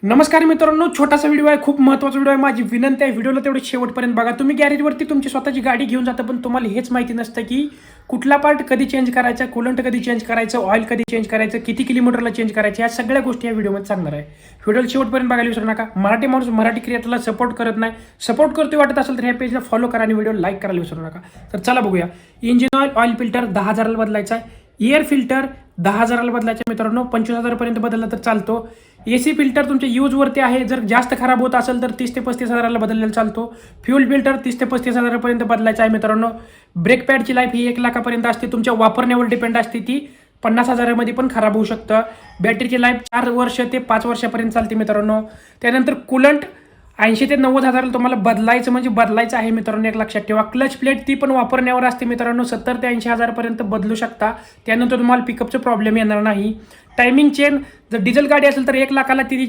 नमस्कार मित्रांनो, छोटासा व्हिडिओ आहे, खूप महत्त्वाचा व्हिडिओ आहे. माझी विनंती आहे व्हिडिओला तेवढे शेवटपर्यंत बघा. तुम्ही गॅरेजवरती तुमची स्वतःची गाडी घेऊन जाता, पण तुम्हाला हेच माहिती नसतं की कुठला पार्ट कधी चेंज करायचा, कूलंट कधी चेंज करायचं, ऑइल कधी चेंज करायचं, किती किलोमीटरला चेंज करायचं, या सगळ्या गोष्टी या व्हिडिओमध्ये सांगणार आहे. व्हिडिओला शेवटपर्यंत बघायला विसरू नका. मराठी माणूस मराठी क्रिएटरला सपोर्ट करत नाही, सपोर्ट करतोय वाटत असेल तर ह्या पेजला फॉलो करा आणि व्हिडिओ लाईक करायला विसरू नका. तर चला बघूया. इंजिन ऑइल, ऑइल फिल्टर 10,000ला बदलायचा आहे. एअर फिल्टर 10,000ला बदलायचं मित्रांनो. 25,000पर्यंत बदलला तर चालतो. एसी फिल्टर तुमच्या यूजवरती आहे, जर जास्त खराब होत असेल तर 30 ते 35,000ला बदललेला चालतो. फ्यूल फिल्टर 30 ते 35,000पर्यंत बदलायचं आहे मित्रांनो. ब्रेक पॅडची लाईफ ही 1 लाखापर्यंत असते, तुमच्या वापरण्यावर डिपेंड असते, ती 50,000मध्ये पण खराब होऊ शकतं. बॅटरीची लाईफ 4 वर्ष ते 5 वर्षापर्यंत चालते मित्रांनो. त्यानंतर कूलंट 80 ते 90,000ला तुम्हाला बदलायचं म्हणजे बदलायचं आहे मित्रांनो, एक लक्षात ठेवा. क्लच प्लेट ती पण वापरण्यावर असते मित्रांनो, 70 ते 80,000पर्यंत बदलू शकता. त्यानंतर तुम्हाला पिकअपचा प्रॉब्लेम येणार नाही. टायमिंग चेन जर डिझेल गाडी असेल तर 1 लाखाला ती